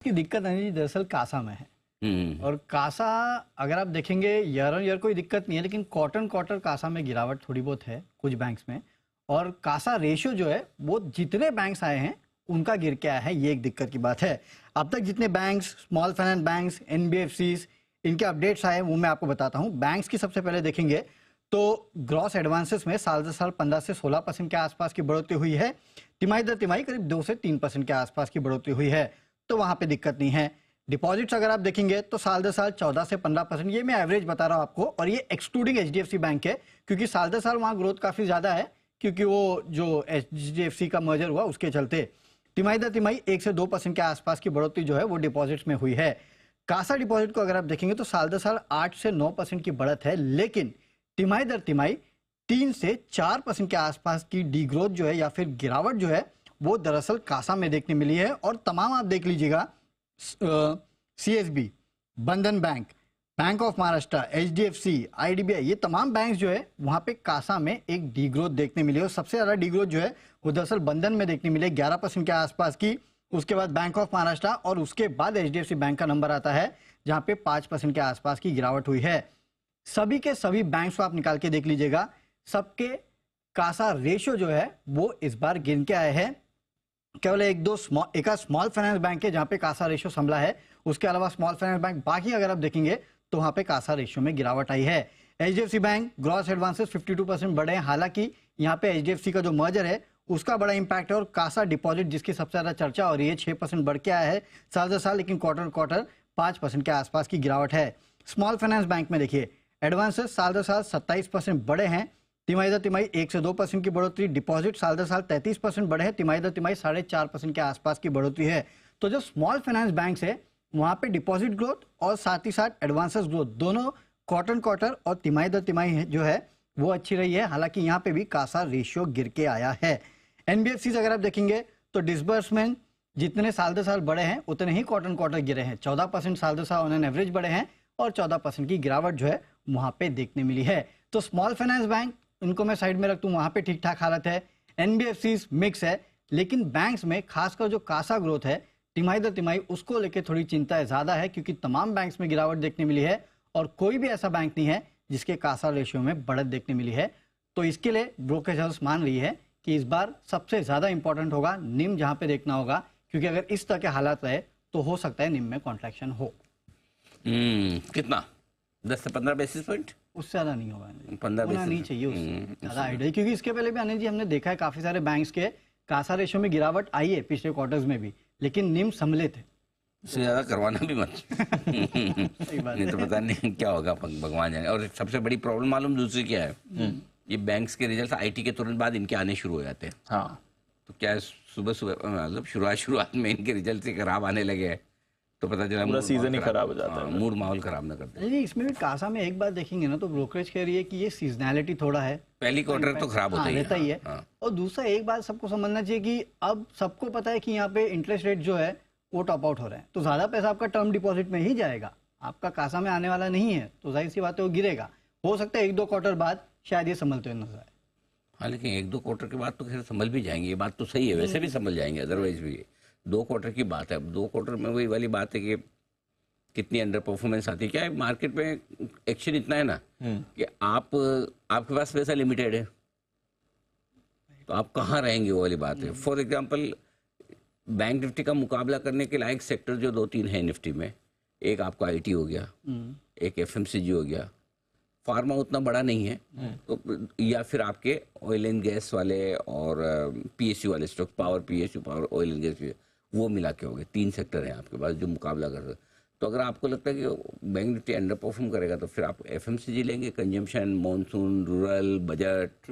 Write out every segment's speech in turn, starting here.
की दिक्कत है जी दरअसल कासा में है। और कासा अगर आप देखेंगे ईयर ऑन ईयर कोई दिक्कत नहीं है, लेकिन क्वार्टर कासा में गिरावट थोड़ी बहुत है कुछ बैंक्स में। और कासा रेशियो जो है वो जितने बैंक्स आए हैं उनका गिर के आया है, ये एक दिक्कत की बात है। अब तक जितने banks, small finance banks, NBFCs, इनके अपडेट्स आए वो मैं आपको बताता हूँ। बैंक्स की सबसे पहले देखेंगे तो ग्रॉस एडवांसेस में साल दर साल 15 से 16% के आसपास की बढ़ोतरी हुई है। तिमाही दर तिमाही करीब 2 से 3% के आसपास की बढ़ोतरी हुई है, तो वहां पे दिक्कत नहीं है। डिपॉजिट्स अगर आप देखेंगे तो साल दर साल 14 से 15%, ये मैं एवरेज बता रहा हूं आपको, और ये एक्सक्लूडिंग एचडीएफसी बैंक है, क्योंकि साल दर साल वहां ग्रोथ काफी ज्यादा है, क्योंकि वो जो एचडीएफसी का मर्जर हुआ उसके चलते। तिमाही दर तिमाही 1 से 2% के आसपास की बढ़ोतरी जो है वो डिपॉजिट्स में हुई है। कासा डिपॉजिट को अगर आप देखेंगे तो साल दर साल 8 से 9% की बढ़त है, लेकिन तिमाही दर तिमाही 3 से 4% के आसपास की डीग्रोथ जो है या फिर गिरावट जो है वो दरअसल कासा में देखने मिली है। और तमाम आप देख लीजिएगा, सीएसबी, बंधन bank, bank of Maharashtra, HDFC, IDBI, ये तमाम बैंक जो है वहां पे कासा में एक डीग्रोथ देखने मिली है। और सबसे ज्यादा डीग्रोथ जो है वो दरअसल बंधन में देखने मिले 11% के आसपास की। उसके बाद बैंक ऑफ महाराष्ट्र और उसके बाद एचडीएफसी बैंक का नंबर आता है जहां पे 5% के आसपास की गिरावट हुई है। सभी के सभी बैंक्स को आप निकाल के देख लीजिएगा, सबके कासा रेशियो जो है वो इस बार गिन के आए हैं। केवल एक स्मॉल फाइनेंस बैंक है जहां पे कासा रेशियो संभला है, उसके अलावा स्मॉल फाइनेंस बैंक बाकी अगर आप देखेंगे तो वहां पे कासा रेशियो में गिरावट आई है। एचडीएफसी बैंक ग्रॉस एडवांसेस 52% बढ़े हैं, हालांकि यहाँ पे एचडीएफसी का जो मर्जर है उसका बड़ा इंपैक्ट है। और कासा डिपॉजिट जिसकी सबसे ज्यादा चर्चा हो रही है 6% बढ़ के आया है साल दर साल, लेकिन क्वार्टर 5% के आसपास की गिरावट है। स्मॉल फाइनेंस बैंक में देखिए एडवांसेस साल दर साल 27% बढ़े हैं, तिमाही दर तिमाही 1 से 2% की बढ़ोतरी। डिपॉजिट साल दर साल 33% बढ़े हैं, तिमाही दर तिमाही 4.5% के आसपास की बढ़ोतरी है। तो जो स्मॉल फाइनेंस बैंक है वहां पे डिपॉजिट ग्रोथ और साथ ही साथ एडवांसेस ग्रोथ दोनों क्वार्टर और तिमाही दर तिमाही जो है वो अच्छी रही है। हालांकि यहाँ पे भी कासा रेशियो गिर के आया है। एनबीएफसी अगर आप देखेंगे तो डिसबर्समेंट जितने साल दर साल बढ़े हैं उतने ही क्वार्टर गिरे हैं। 14% साल दर साल ऑन एन एवरेज बढ़े हैं और 14% की गिरावट जो है वहां पे देखने मिली है। तो स्मॉल फाइनेंस बैंक इनको मैं साइड में रख दूं, वहां पे ठीक ठाक हालत है। एनबीएफसी मिक्स है, लेकिन बैंक्स में खासकर जो कासा ग्रोथ है तिमाही दर तिमाही उसको लेके थोड़ी चिंता ज्यादा है, क्योंकि तमाम बैंक्स में गिरावट देखने मिली है और कोई भी ऐसा बैंक नहीं है जिसके कासा रेशियो में बढ़त देखने मिली है। तो इसके लिए ब्रोकरेज हाउस मान रही है कि इस बार सबसे ज्यादा इंपॉर्टेंट होगा निम जहां पे देखना होगा, क्योंकि अगर इस तरह के हालात रहे तो हो सकता है निम में कॉन्ट्रैक्शन हो। कितना 10 से 15 बेसिस पॉइंट? उससे ज्यादा नहीं होगा, 15 होना नहीं चाहिए उससे ज्यादा आइडिया, क्योंकि इसके पहले भी अनिल जी हमने देखा है काफी सारे बैंक्स के कासा रेशियो में गिरावट आई है पिछले क्वार्टर्स में भी, लेकिन निम सम्मिलित है। उससे ज्यादा करवाना भी मत नहीं तो पता नहीं क्या होगा, भगवान जाने। और सबसे बड़ी प्रॉब्लम मालूम दूसरी क्या है, ये बैंक्स के रिजल्ट आईटी के तुरंत बाद इनके आने शुरू हो जाते हैं। हाँ, तो क्या सुबह मतलब शुरुआत में इनके रिजल्ट से खराब आने लगे हैं तो पता चला पूरा सीजन ही खराब हो जाता है, मूड माहौल खराब ना करते। नहीं, इसमें भी कासा में एक बात देखेंगे ना तो ब्रोकरेज कह रही है कि ये सीजनैलिटी थोड़ा है, पहली क्वार्टर तो खराब होता रहता ही है। और दूसरा एक बात सबको समझना चाहिए कि अब सबको पता है कि यहाँ पे इंटरेस्ट रेट जो है वो टॉप आउट हो रहे हैं, तो ज्यादा पैसा आपका टर्म डिपॉजिट में ही जाएगा, आपका कासा में आने वाला नहीं है, तो जाहिर सी बात है वो गिरेगा। हो सकता है 1-2 क्वार्टर बाद शायद ये संभलते हुए नजर आए। हाँ, लेकिन 1-2 क्वार्टर के बाद तो खैर संभल भी जाएंगे, ये बात तो सही है, वैसे भी संभल जाएंगे, अदरवाइज भी 2 क्वार्टर की बात है। अब 2 क्वार्टर में वही वाली बात है कि कितनी अंडर परफॉर्मेंस आती है। क्या है, मार्केट में एक्शन इतना है ना कि आपके पास पैसा लिमिटेड है, तो आप कहाँ रहेंगे, वो वाली बात है। फॉर एग्जांपल बैंक निफ्टी का मुकाबला करने के लायक सेक्टर जो 2-3 है निफ्टी में, एक आपका आईटी हो गया, एक एफएमसीजी हो गया, फार्मा उतना बड़ा नहीं है, तो या फिर आपके ऑयल एंड गैस वाले और पीएसयू वाले stock, power PSU, power oil and gas, वो मिला के हो गए 3 सेक्टर हैं आपके पास जो मुकाबला कर रहे। तो अगर आपको लगता है कि बैंक निफ्टी अंडर परफॉर्म करेगा तो फिर आप एफएमसीजी लेंगे, कंजम्पशन, मॉनसून, रूरल, बजट,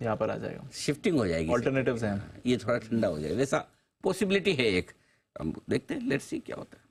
यहाँ पर आ जाएगा, शिफ्टिंग हो जाएगी, ऑल्टरनेटिव्स हैं, ये थोड़ा ठंडा हो जाएगा, वैसा पॉसिबिलिटी है एक। हम देखते हैं, लेट्स सी क्या होता है।